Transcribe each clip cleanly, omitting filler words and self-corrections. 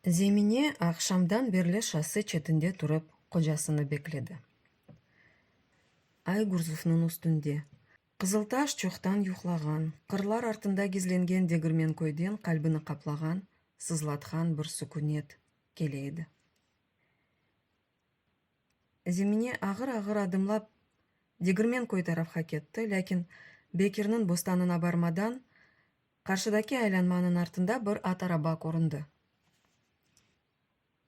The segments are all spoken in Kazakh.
Земине акшамдан берле шоссе четинде туруп кожасыны бекледи. Ай Гурзуфнун үстүндө. Кызыл таш чоктан юклаган, кырлар артында гизленген дегирмен койден калбыны каплаган, сызлаткан бир сукунет келейди. Земине агыр-агыр адымлап дегирмен кой тарафка кетти, лекин Бекирдин бостанына бармадан каршыдaki айланманын артында бир ат араба көрүндү.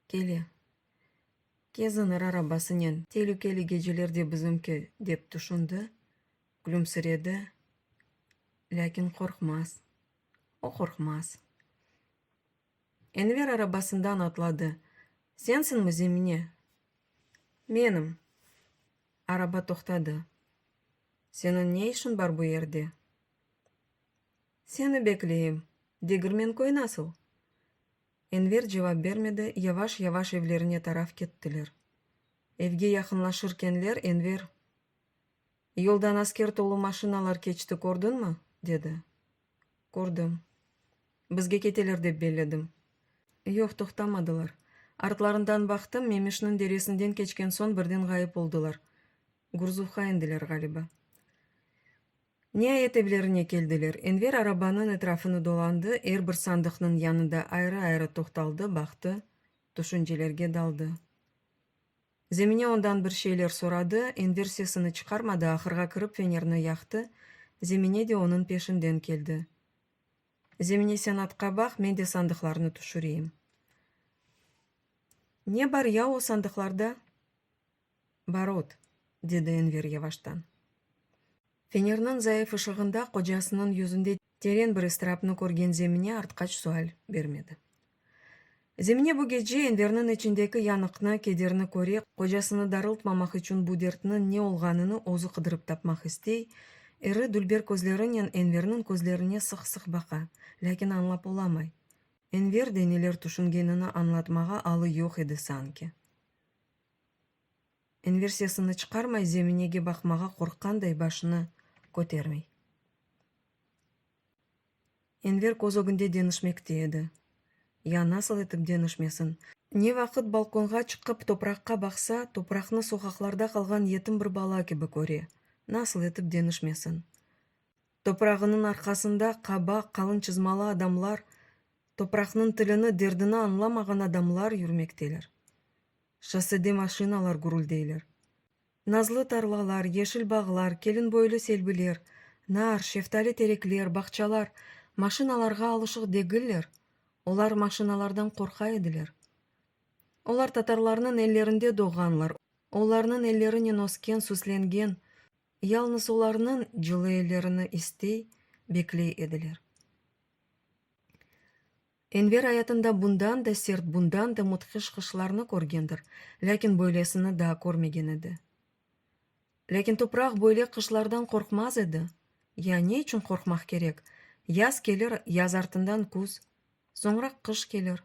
Келе. Кезинир арабасынен тейлүүкелүү кежелерде бизимки деп түшүндү, күлүмсүреди, лекин коркмас. О коркмас. Энвер арабасындан атлады. Сенсинби Земине? Меним. Араба токтады. Сенин не ишин бар бу жерде? Сени беклейм. Дегирмен кой насыл? Энвер жооп бермеди, яваш-яваш evлерине тарап кеттилер. Evге якынлашыркенлер Энвер: "Жолдан аскер толуу машиналар кечти, көрдүнмү?" деди. Көрдүм. Бизге кетелер деп беледим. Жок, токтомадылар. Артларынан бактым, мемишнин дересинден кечкен соң бирден гайып болдулар. Гурзуфка эндилер галиба. Ниаят evлерине келдилер. Энвер арабанын этрафыны доланды, эр бир сандыктын янында айры-айры токталды, бакты, түшүнчөлөргө далды. Земине ондан бир шейлер сурады, Энвер сесini чыкармады, акырга кирип фенерни якты. Земине де онун пешинден келди. Земине, сен атка бак, мен де сандыкларны түшүрейм. Не бар я о сандыкларда? Барот, деди Энвер яваштан. Фенернин зайыф ышыгында кожасынын жүзүндө терен бир ыстырапны көрген Земине арткач суал бермеди. Земине бу кече Энвердин ичиндеги яныкны, кедерни көре, кожасыны дарылтмамак үчүн бу дерттин не болгонун өзү кыдырып тапмак истей, ири дүлбер көзлөрүнөн Энвердин көзлөрүнө сык-сык бака, лекин аңлап оламай. Энвер денелер түшүнгенини аңлатмага алы жок эди санки. Энвер сесini чыкармай Земинеге бакмага корккандай башыны көтөрмөй. Энвер көзөгүндө денишмекте эди. Я насыл этип денишмесин? Не вакыт балконга чыгып топуракка бакса, топуракны сокакларда калган етим бир бала кеби көре. Насыл этип денишмесин? Топурагынын аркасында каба, калың чызмалуу адамлар, топурактын тилини, дердини аңламаган адамлар жүрмектелер. Шосседе машиналар гүрүлдейлер. Назлы тарлалар, жешил баглар, келин бойлуу селбилер, нар, шефтали тереклер, бакчалар машиналарга алышык дегиллер. Олар машиналардан корка эдилер. Олар татарларнын эллеринде догганлар. Оларнын эллеринен оскен, сүсленген. Ялныз оларнын жылы эллерини истей, беклей эдилер. Энвер аятында bundan да серт, bundan да мутхиш кышларны көргендир, лекин бойлесini да көрмеген эди. Лекин топурак бойле кышлардан коркмаз эди. Я не үчүн коркмак керек? Яз келер, яз артынан куз. Соңрак кыш келер.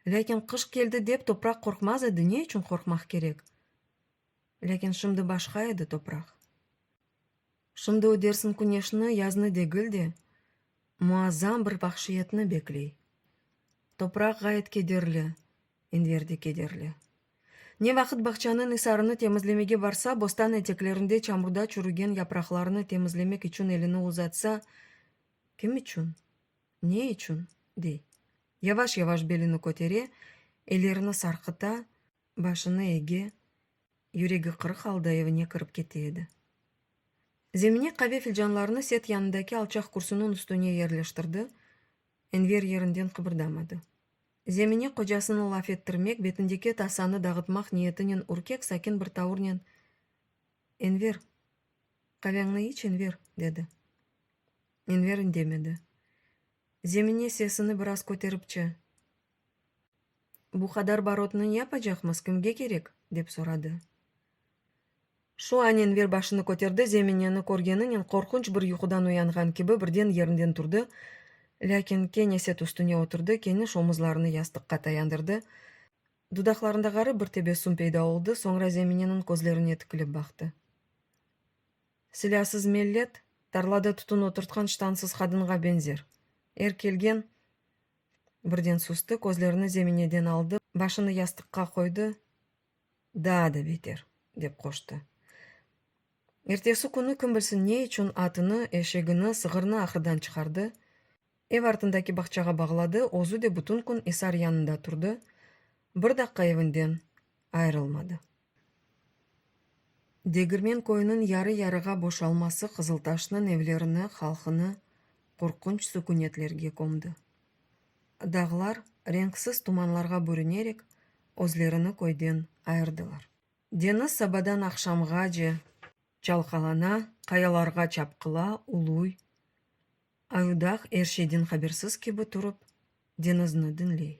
Лекин кыш келди деп топурак коркмаз эди, не үчүн коркмак керек? Лекин шымды башка эди топурак. Шымды өдерсин күнешни, язны дегилди, муаззам бир бакшиятны беклей. Топурак гайет кедерли, Энверди кедерли. Не вакыт бакчанын ысарыны темизлемеге барса, бостан этеклеринде чамурда чүрүген япракларны темизлемек үчүн элини узатса, ким үчүн? Не үчүн? Дей. Яваш-яваш белини көтере, элерини саркыта, башыны эге, юреги кырык алда эвине кирип кетеди. Земине кабе филжанларны сет янындаки алчак курсунун үстүнө жерлештирди. Энвер жеринден кыбырдамады. Земине кожасын лаф ettирмек, бетиндеки тасаны дагытмак ниетинен уркек сакин бир таурнен: "Энвер, кабеңни ич, Энвер", деди. Энвер индемеди. Земине сесini бир аз көтөрүпчү: "Бу кадар баротну япа жакмыз, кимге керек?" деп сурады. Шу an Энвер башыны көтөрдү, Земинени көргенинен коркунч бир уйкудан уянган кеби бирден жеринден турду, лекин кенесет үстүнө отурду, кениш омузларын ястыкка таяндырды. Дудакларында кары бир тебесум пайда болду, соңра Земиненин көзлөрүнө тикилип бакты. Силасыз меллет тарлада тутун отурткан штансыз кадынга бензер. Эр келген Бірден сұсты, көзлеріні земенеден алды, башыны ястыққа қойды. Да бетер, деп қошты. Ертесі күні кім білсін не үшін атыны, эшегіні, сығырны ақырдан шығарды. Эв артындаки бақчаға бағлады, озу де бұтын күн Исар янында тұрды. Бір даққа евінден айрылмады. Дегірмен койының яры-ярыға бошалмасы Қызылташның евлеріні, халқыны қорқынч сүкунетлерге комды. Дағлар реңксіз туманларға бүрінерек, өзлеріні койден айырдылар. Дені сабадан ақшамға же чалқалана, қаяларға чапқыла, улуй. Аюдақ ершеден қаберсіз кебі тұрып, денізіні дінлей.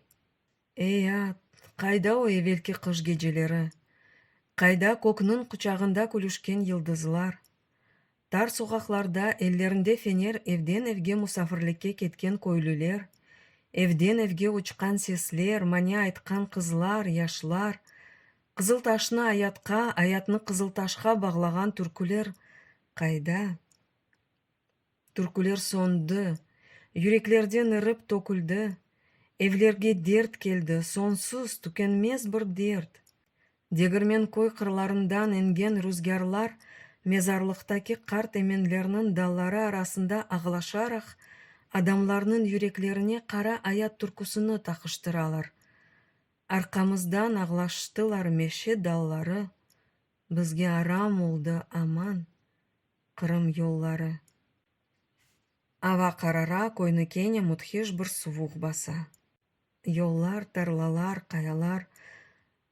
Ей ат, қайда о евелкі қыш гежелері? Қайда көкнің құчағында күлішкен йылдызлар? Тар соғақларда еллерінде фенер евден евге мұсафірлікке кеткен көйлілер, евден евге ұчқан сеслер, мане айтқан қызлар, яшлар, Қызылташны аятқа, аятны Қызылташқа бағлаған түркілер қайда? Түркілер сонды, юреклерден іріп токүлді, евлерге дерт келді, сонсыз түкенмес бір дерт. Дегірмен кой қырларындан енген рүзгарлар мезарлықтаки қарт еменлерінің даллары арасында ағылашарақ адамларының юреклеріне қара аят түркісіні тақыштыралар. Арқамыздан ағлаштылар меше даллары, бізге арам олды аман қырым yolları. Ава қарара койны кене мұтхеш бір сувуқ баса. Yollar, тарлалар, қаялар,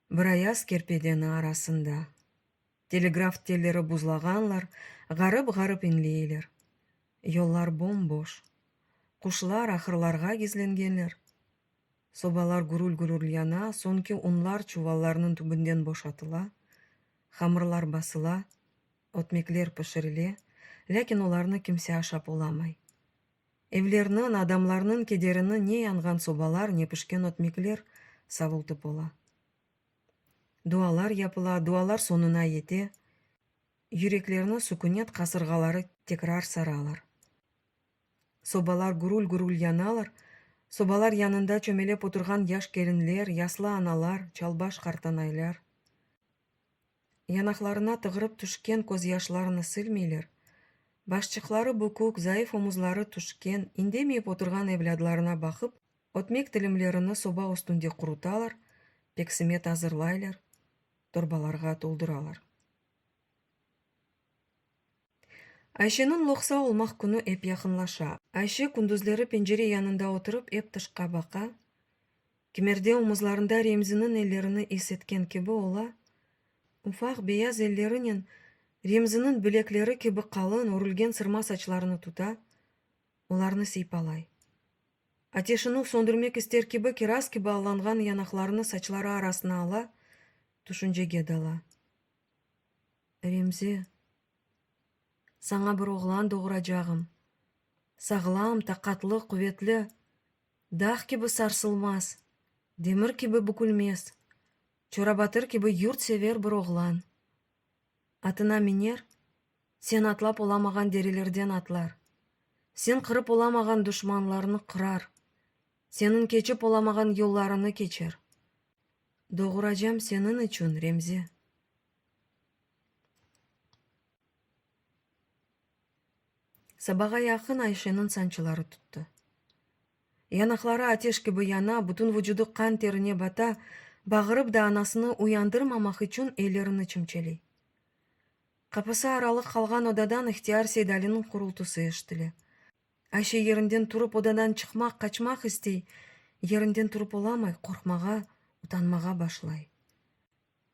бір аяз керпедені арасында. Телеграф телері бұзлағанлар, ғарып-ғарып инлейлер. Yollar бом-бош. Құшылар ақырларға гезленгенлер. Собалар гүрүл-гүрүл яна, сонки унлар чувалларының түбінден бошатыла. Хамырлар басыла, отмеклер пішіріле, ләкин оларны кімсе ашап оламай. Евлерінің, адамларының кедеріні не янған собалар, не пішкен отмеклер савылтып ола. Дуалар япыла, дуалар сонына ете, юреклеріні сүкінет қасырғалары текрар саралар. Собалар гүрүл-гүрүл яналар, собалар янында чөмелеп отырған яш келінлер, яслы аналар, чалбаш қартанайлар. Янақларына тығырып түшкен көз яшларыны сілмейлер. Башчықлары бүкік, зайыф омызлары түшкен, индемейіп отырған евлядларына бақып, отмек тілімлеріні соба үстінде құруталар, пексімет азырлайлар, торбаларға толдыралар. Айшенің лоқса олмақ күні еп яқынлаша. Айше күндізлері пенжере янында отырып еп тышқа бақа. Кемерде омызларында ремзінің елеріні есеткен кебі ола. Уфақ бейаз еллерінен ремзінің білеклері кебі қалын өрілген сырма сачларыны тута, оларны сейпалай. Атешінің сондырмек істер кебі керас кебі аланған янақларыны сачлары арасына ала, түшінжеге дала. Ремзе, саңа бір оғлан доғырачағым. Сағылам, тақатлы, құветлі, дақ кебі сарсылмас, демір кебі бүкілмес, чорабатыр кебі юрт север бір оғлан. Атына минер, сен атлап оламаған дерелерден атлар. Сен қырып оламаған дұшманларыны қырар. Сенің кечіп оламаған yollarını кечер. Доғырачам сенің үшін, Ремзе. Сабаға яқын Айшенің санчылары тұтты. Янақлары атеш кебі яна, бүтін вүжуды қан теріне бата, бағырып да анасыны уяндырмамақ үшін елеріні чымчелей. Қапысы аралық қалған одадан ихтияр Сейдалінің құрылтысы ештілі. Айше ерінден тұрып одадан чықмақ, қачмақ істей, ерінден тұрып оламай, қорқмаға, ұтанмаға башлай.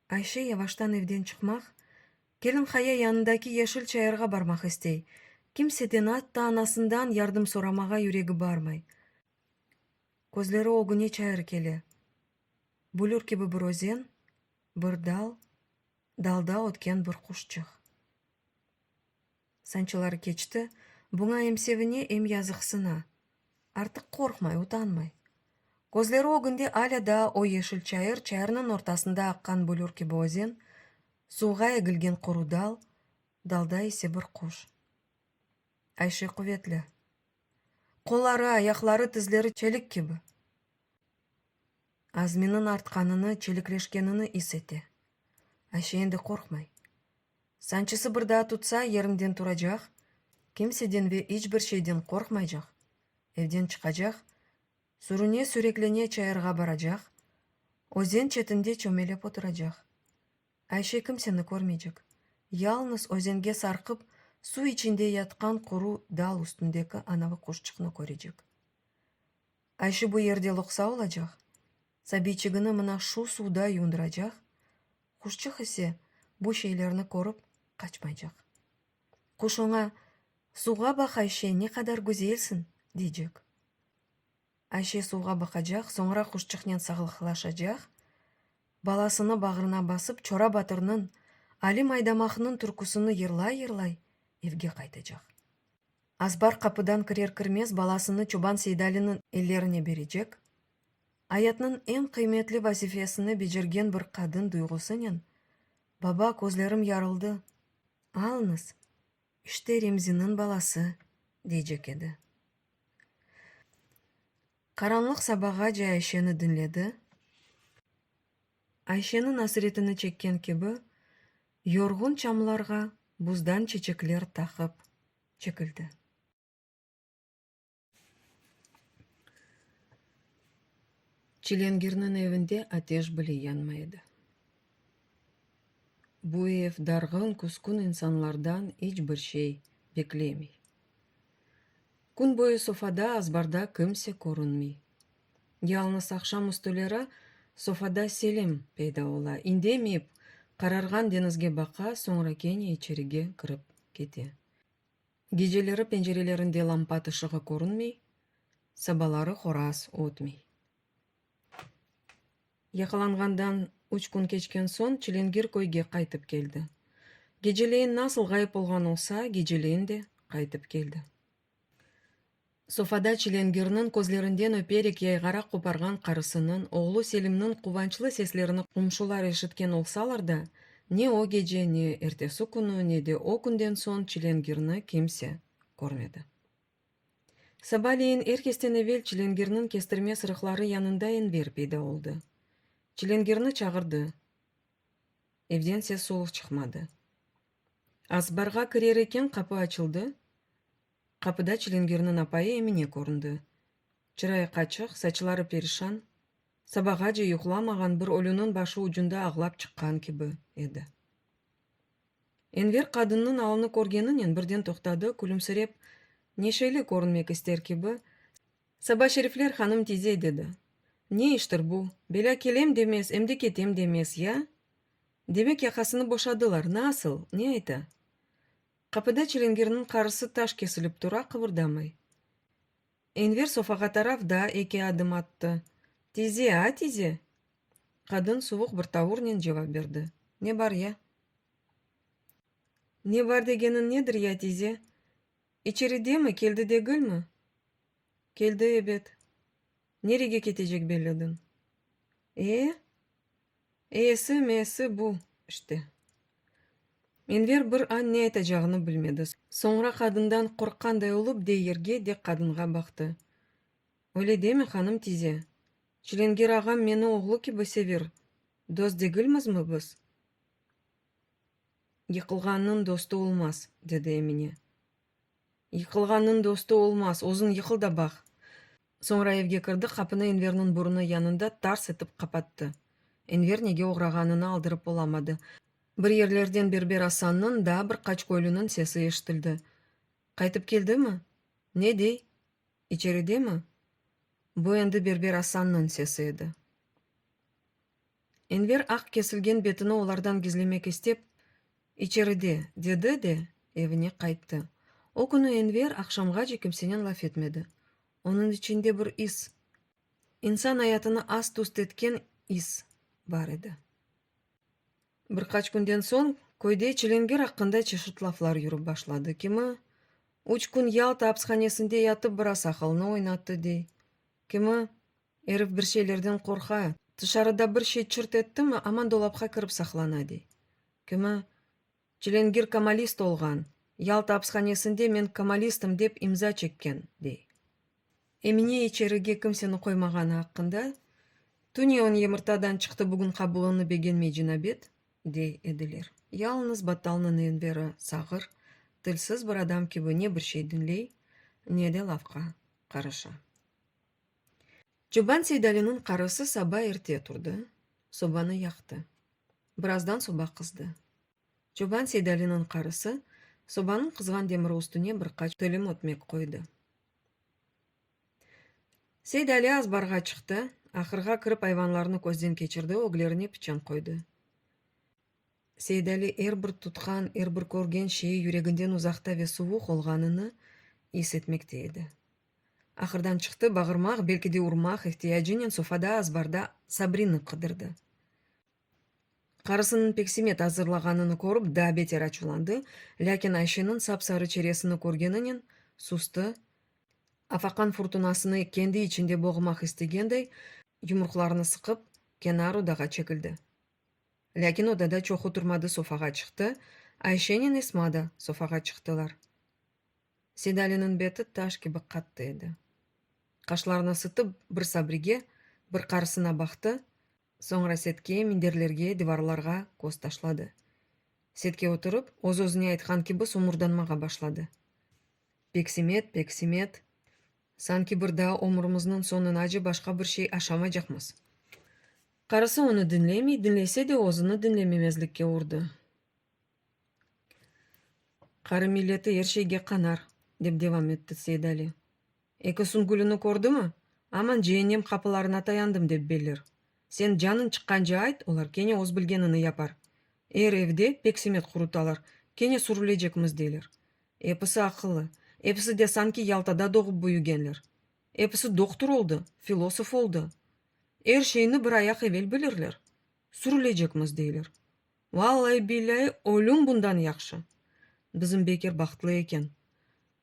Айше яваштан евден чықмақ, келін қая янындаки ешіл чайырға бармақ істей. Кимседен атта анасындан ярдым сорамаға юрегі бармай. Көзлері огыне чайыр келе. Бұлір кебі бір өзен, бір дал, далда откен бір құшчық. Санчылар кечті, бұңа емсевіне ем язықсына. Артық қорқмай, ұтанмай. Көзлері огынде аля да о ешіл чайыр, чайырның ортасында аққан бұлір кебі өзен, суға егілген құру дал, далда есе бір құш. Айше құветлі. Қолары, аяқлары, тізлері челік кебі. азминин артканыны, челиклешкенini эс эте. Айше энди коркмай. Санчысы бирда тутса еримден турajak, кимседен ве эч бир шейден коркмайжак. Evden çıkacak, sürüne sürekleneye çayırga baracak, ozen çetinde çömelep oturacak. Ayşe kimseni görmeyecek. Yalnız ozenge sarkıp su içinde yatkan kuru dal üstündeki anavi kuşçuknu görecek. Ayşe bu yerde loksa olacak. Sabiyçigini mına şu suda yunduracak. Kuşçuk ise bu şeylerini korup kaçmayacak. Kuş ona, suğa bak Ayşe, ne kadar güzelsin, diyecek. Ayşe suğa bakacak, sonra kuşçuknen sağlıklaşacak. Баласыны бағырына басып, Чора батырның Али Майдамақның түркісіні ерлай-ерлай evге қайтacak. Азбар қапыдан кірер-кірмес баласыны Чубан Сейдалинің еллеріне бережек. Аятның ең қиметлі вазифесіні бежерген бір қадын дuyğusынан баба көзлерім ярылды. Алыңыз, іште Ремзинің баласы, дейжек еді. Karanlık sabağa Ayşe'ni dinledi. Ayşe'nin hasretini çekken gibi yorgun çamlarga buzdan çiçekler takıp çekildi. Çilengir'nin evinde ateş bile yanmaydı. Bu ev dargın kuskun insanlardan hiçbir şey beklemey. Күн бойы софада азбарда кімсе көрінмей. Ялныз ақшам үстілері софада селем пейда ола. Индемейіп, қарарған денізге бақа соңра кене içeriге кіріп кете. Гежелері пенжерелерінде лампа тышығы көрінмей, сабалары хорас отмей. Яқаланғандан 3 күн кечкен сон Чиленгир көйге қайтып келді. Гежелейін насыл ғайып болған олса, гежелейін де қайтып келді. Софада Чиленгирнің көзлерінден өперек яйғарақ қопарған қарысының, оғлу Селимнің қуванчылы сеслеріні құмшулар ешіткен олсалар да, не о геже, не ертесі күні, не де о күнден сон Чиленгирні кемсе көрмеді. Сабалейін еркестен evvel Чиленгирнің кестірме сырықлары янында Энвер пейда oldu. Чиленгирні чағырды. Evden ses soluk çıkmadı. Азбарға кірер екен қапы açıldı. Kapıda Çilingir'nin apayı emine көрінді. Çırayı қачық, saçları perişan, sabahаca yuqlamаған bir ölünün başı ucunda ağlap çıkkan gibi еді. Enver kadının alını көргенінен бірден тоқтады, күлімсіреп, нешейлі көрінмек істер gibi, Саба Шерифлер ханым тизе деді. Не іштір bu? Бела келем демес, emdi кетем демес, ya? Demek yakasını boşadılar. Nasıl? Ne ayta? Kapıda Çilingir'nin karısı taş kesilip dura kıvırdamay. Enver sofaga tarafda 2 adım attı. Tize ha tize. Kadın soğuk bir tavırla cevap verdi. Ne var ya? Ne var degenin nedir ya tize? İçeride mi? Keldi de gül mü? Keldi evet. Nereye ketecek belledin? E'si mesi bu işte. Enver bir an ne aytacağını bilmedi. Sonra kadından korkkanday olup deyirge de kadınga baktı. Öyle deme hanım tize. Çilingir ağam meni oğlu gibi sever. Dost değilmiz mi biz? Yıkılganın dostu olmaz, dedi Emine. Yıkılganın dostu olmaz, ozun yıkıl da bak. Sonra evge kirdi, kapını Enver'nin burnu yanında tars etip kapattı. Enver nege oğrağanını aldırıp olamadı. Bir yerlerden Berber Hasan'ın da bir kaç köylünün sesi eşitildi. Kaytıp geldi mi? Ne dey? İçeride mi? Bu endi Berber Hasan'ın sesi edi. Enver ak kesilgen betini olardan gizlemek istep, içeride dedi de evine kayttı. O günü Enver akşamgacha kimsenen laf etmedi. Onun içinde bir is. İnsan hayatını az tust etken is var edi. Birkaç günden soň көйде Çilingir hakkında çeşit laflar yürüp başladı. Kimi 3 gün Yalta hapishanesinde yatıp biraz akalını oynattı dey. Kimi herif bir şeylerden korka, dışarıda bir şey çırt etti mi aman dolapka kirip saklana dey. Kimi Çilingir kamalist olgan, Yalta hapishanesinde men kamalistim dep imza çekken dey. Emine içerige kimseni koymagаны hakkında Түне он емыртадан чықты бүгін қабылыны бегенмей жинабет, дей эдилер. Ялыныз батталнын бері сағыр, тілсіз бір адам кебі не бір шейдінлей, не де лавқа қарыша. Чубан Сейдалинын қарысы саба ерте тұрды, собаны яқты. Біраздан соба қызды. Чубан Сейдалинын қарысы собаның қызған демір үстіне бір қач төлім өтмек қойды. Сейдали азбарға чықты, ақырға кіріп айванларны көзден кечірді, өглеріне пічен қойды. Сейдали бір тұтқан, бір көрген шейі юрегінден ұзақта ве суы қолғаныны есетмекте еді. Ақырдан чықты бағырмақ, белкіде ұрмақ, ихтияжінен софада азбарда Сабрины қыдырды. Қарысының пексимет азырлағаныны көріп, да бетер ачуланды, ләкин Айшенің сап-сары чересіні көргенінен сусты, афақан фуртунасыны кенді içinde боғымақ істегендей, юмұрқларыны сықып, кенар одаға чекілді. Ләкин одада чоқ отырмады, софаға чықты, Айшенен Эсмада софаға чықтылар. Сейдалинын беті таш кебі қатты еді. Қашларына сытып, бір Сабриге, бір қарысына бақты, соңыра сетке, миндерлерге, диварларға көз ташлады. Сетке отырып, өз-өзіне айтқан кебі сомурданмаға башлады. Пексимет, санки бірда омырымызның сонын ажы башқа бір шей ашама жақмыз. Қарысы оны дінлемей, дінлесе де өзіні дінлемемезлікке ұрды. Қары милеті ершейге қанар, деп девам етті Сейдали. Екі сүнгүліні көрді ма? Аман жейінем қапыларына таяндым деп белер. Сен жанын шыққан же айт, олар кене оз білгеніні япар. Евде пексимет құруталар, кене сүрілежекміз дейлер. Эпісі ақылы, эпісі де санки ялтада доғып бұйыгенлер. Эпісі доктор олды, философ олды. Шейіні бір аяқ евел білірлер. Сүрілежекміз дейлер. Валлай билай, өлім бұндан яқшы. Бізім бекер бақтылы екен.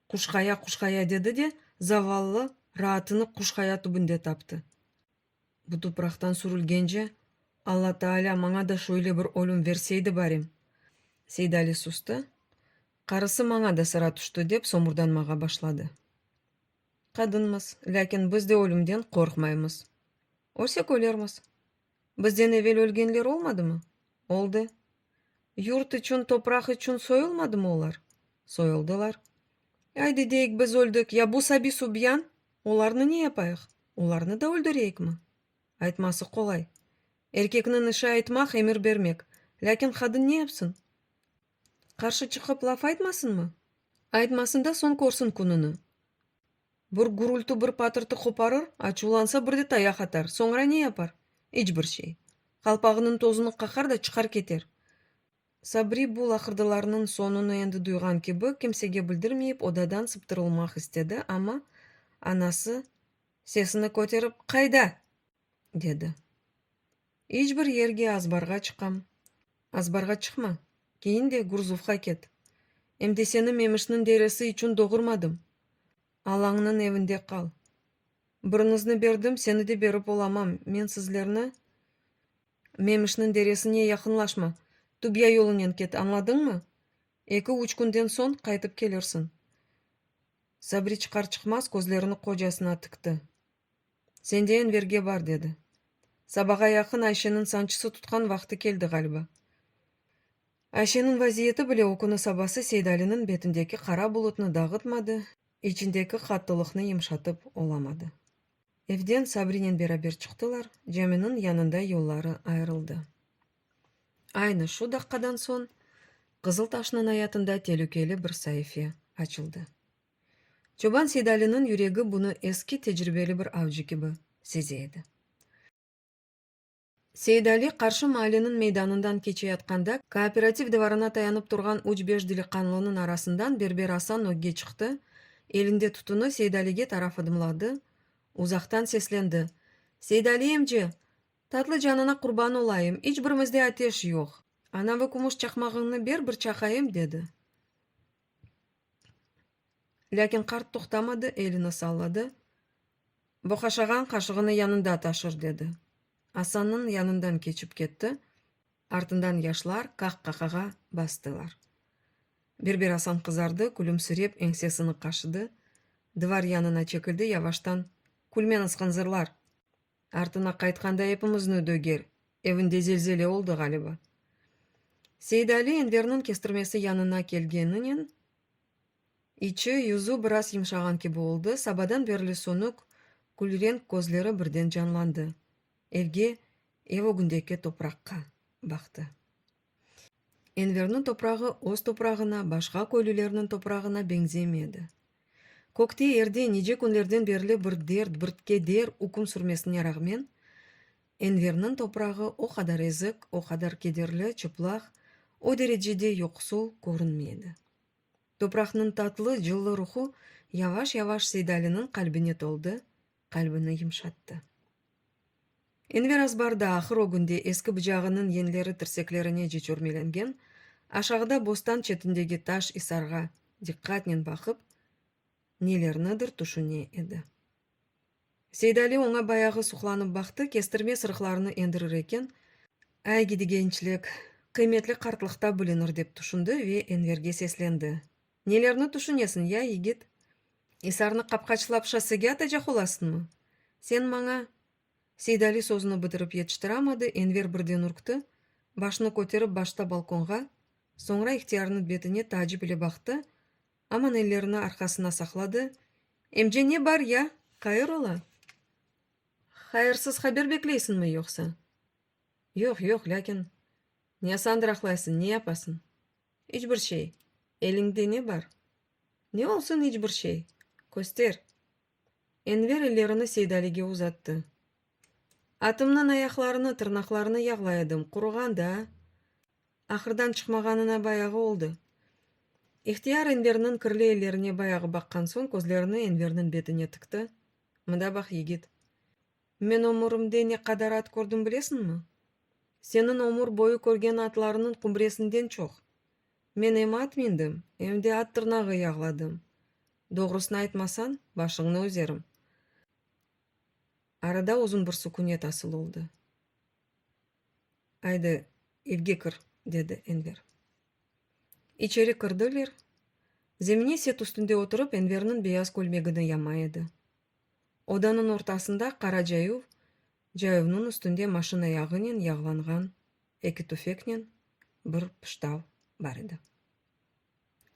Құшқая деді де, заваллы раатыны құшқая түбінде тапты. Бұ тупрақтан сүрілгенже, Алла Тааля маңа да шөйле бір өлім версейді барем. Сейдали сусты. Қарысы маңа да сыра түшті деп сомурданмаға башлады. Қадынмыз, ләкин біз де өлімден қорқмаймыз. Өлсек өлерміз. Бізден евел өлгенлер олмады ма? Олды. Юрт үшін, топрақ үшін сойылмады ма олар? Сойылдылар. Айды дейік біз өлдік, я бұ саби субьян? Оларны не япайық? Оларны да өлдірейік ма? Айтмасы қолай. Еркекнің іші айтмақ емір бермек. Ләкин қадын не епсін? Қаршы чықып лаф айтмасын ма? Айтмасында сон көрсін күніні. Бір гүрілті бір патырты қопарыр, ачуланса бірде таяқ атар. Соңыра не япар? Ич бір шей. Қалпағының тозыны қақар да чықар кетер. Сабри бұл ақырдыларының сонуны енді дұйған кебі кемсеге білдірмейіп одадан сыптырылмақ істеді, ама анасы сесіні көтеріп «Қайда?» деді. Ич бір ерге азбарға чықам. Азбарға чықма, кейін де Гурзуфқа кет. Емде сені мемішнің дересі үшін доғырмадым. Алаңның евінде қал. Біріңізні бердім, сені де беріп оламам. Мен сізлерні мемішнің дересіне яқынлашма. Түбия yolunен кет, аңладың ма? 2-3 күнден сон қайтып келерсін. Сабри чықар-чықмас көзлеріні қожасына тікті. Сендейін верге бар, деді. Сабаға яқын Айшенің санчысы тұтқан вақты келді ғалба. Айшенің вазиеті біле окуны сабасы Сейдалинің бетіндегі қара бұлытны дағытмады, içindeki қаттылықны емшатып оламады. Evden Сабринен берабер чықтылар, Жәмінің янында yolları айырылды. Айны шу даққадан сон, Қызыл ташының аятында телükeli бір сайфе açıldı. Чобан Сейдалинің юрегі бұны eski тәжірибелі бір авжы кебі сезеді. Сейдали қаршы майлының мейданынан кече ятқанда, кооператив деварына таянып тұрған 3-5 дилиқанлының арасындан Бербер Асан өгге чықты, елінде тұтыны Сейдалиге тараф адымлады, ұзақтан сесленді. Сейдали емже, татлы жанына құрбан олайым, іч бірімізде атеш жоқ. Анавы күміш чақмағыңны бер бір чақайым, деді. Ләкин қарт тоқтамады, еліні саллады. Бұқашаған қашығыны янында ташыр, деді. Асанның янынан кечіп кетті, артындан яшлар қақ-қақаға бастылар. Бербер Асан қызарды, күлімсіреп еңсесіні қашыды, дывар янына чекілді яваштан. Күлмен ысқынзырлар. Артына кайтканда эпимиздин өйдөгер. Эвинде зелзеле болду галиба. Сейдали Энвернин кестирмеси янына келгенинен ичи юзу бир аз йумшаган кеби болду. Сабадан берли сонук күлрен көзлөрү бирден жанланды. Элге эво күндөккө топуракка бакты. Энвернин топурагы оз топурагына, башка көйлүлөрүнүн топурагына беңземеди. Көктө эрде нече күнлөрдөн берли бир дерт, бир кедер укум сүрмесине рагмен, Энвернин топурагы о кадар эзик, о кадар кедерлі, чыплак, о дережеде йоксул көрүнмөйдү. Топурактын татлы, жылы руху яваш-яваш Сейдалинин калбине толду, калбини йумшатты. Энвер азбарда акыр огунде эски быжагынын енлери тирсеклерине жечөрмеленген, ашагыда бостан четиндеги таш исарга диккатнен бакып, нелернидир тушуне эди. Сейдали оңа баягы сухланып бакты, кестирме сырыкларыны эндирир экен, айги дегенчилик, кыйметли картлыкта билинер деп тушунду ве Энверге сесленди. Нелерни тушунесиң, я, йигит? Исарны капкачылап шоссеге атажак боласыңбы? Сен мага... Сейдали сөзүнү бытырып жетиштирамады, Энвер бирден уркты, башын көтерип башта балконга, соңра ихтиярынын бетине таажып эле бакты, аман эллерини аркасына саклады. Эмже не бар, я? Кайыр ола? Хайырсыз хабар беклейсиңби жокса? Жок, лакин не сандыраклайсың, не япасың? Эч бир шей. Элиңде не бар? Не болсун эч бир шей? Көстер. Энвер эллерини Сейдалиге узатты. Атымнын аякларыны, тырнакларыны яглайдым, куруган да. Акырдан чыкмаганына баягы болду. Ихтияр Энвернин кырлы эллерине баягы баккан соң көзлөрүнү Энвердин бетине тыкты. Мында бак, йигит. Мен омурумда не кадар ат көрдүм билесиңби? Сенин омур бою көрген атларынын кумбресинден чок. Мен эми ат миндим, эмди ат тырнагы ягладым. Doğrusunu айтмасан, башыңны өзерим. Арада узун бир сукунет асыл болду. Айда, evге кыр, деди Энвер. Ичери кырдылар. Земине сет үстүндө отуруп, Энвернин бейаз көлмегини ямайды. Оданын ортасында кара жаюв, жаювнун үстүндө машина ягынен ягланган эки туфекнен бир пыштав бар эди.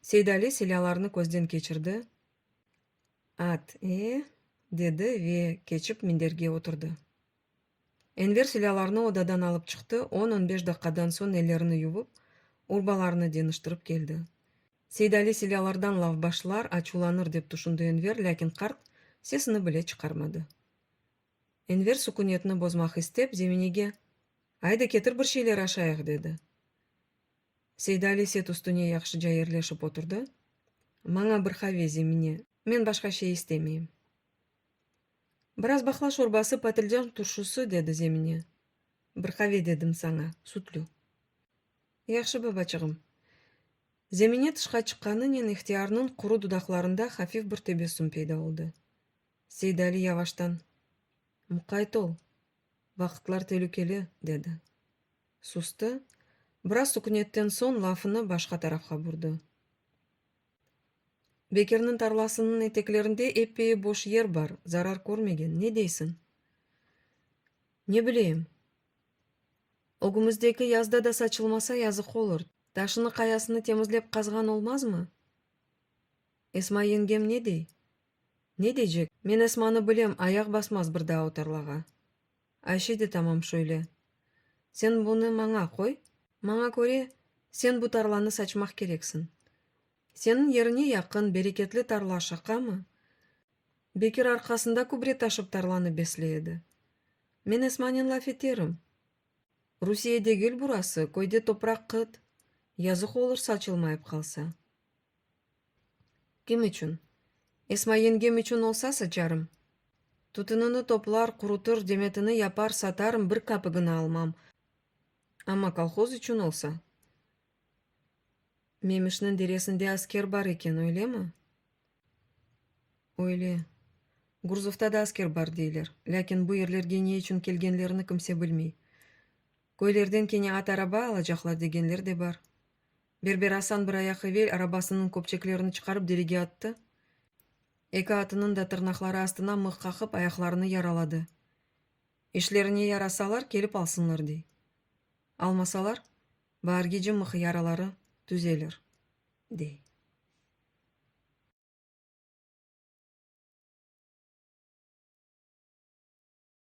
Сейдали силяларны көздөн кечирди. Ат, деди ве кечип миндерге отурду. Энвер силяларны одадан алып чыкты, 10-15 дакыдан соң эллерини юбуп, урбаларыны деныштырып келди. Сейдали силялардан лавбашлар ачууланыр деп тушунду Энвер, лакин карт сесini биле чыкармады. Энвер сукунетini бозмак истеп, Земинеге «Айда кетир бир шейлер ашайык» деди. Сейдали сет үстүнө жакшы жайырлешип отурду. Мага бир хаве, Земине, мен башка шей истемейм. Бир аз бахла шорбасы, патылжан туршусу, деди Земине. Бир хаве дедим сага, сутлю. Жакшы бабачыгым. Земине тышка чыкканынан ихтиярынын куру дудакларында хафиф бир тебессум пайда болду. Сейдали яваштан «Мукайт ол, вакытлар телүкелі», деди. Сусты, бир аз сукунеттен соң лафыны башка тарафка бурду. Бекернин тарласынын этеклеринде эппейи бош ер бар, зарар көрмеген, не дейсиң? Не билейм. Огумуздеки язда да сачылмаса язык болор. Ташыны каясыны темизлеп казган болмазмы? Эсма енгем не дей? Не дейжек? Мен Эсманы билем, аяк басмас бир да отарлага. Айшеди тамам шөйле. Сен буну мага кой. Мага көре, сен бу тарланы сачмак керексиң. Сенин ерине якын, берекетлі тарла шакамы? Бекер аркасында күбре ташып тарланы беслейди. Мен Эсманын лаф этерим. Русияде гүл бурасы, көйде топурак кыт. Язык болор сачылмайып калса. Ким үчүн? Эсма енгем үчүн болса сачарым. Тутунуну топлар, курутур, деметini япар, сатарым, бир капыгына алмам. Ама колхоз үчүн болса. Мемишнин дересинде аскер бар экен, ойлема? Ойле. Гурзовта да аскер бар дейлер. Лакин бу ерлерге не үчүн келгенлерини кимсе билмей. Көйлерден кене ат араба алажаклар дегенлер де бар. Бербер Асан бір аяк эвел арабасынын көпчеклерин чыгарып делеге атты. Эки атынын да тырнаклары астына мык какып аякларыны яралады. Ишлеріне ярасалар, келіп алсынлар дей. Алмасалар, баарги жымых яралары түзелер, дей.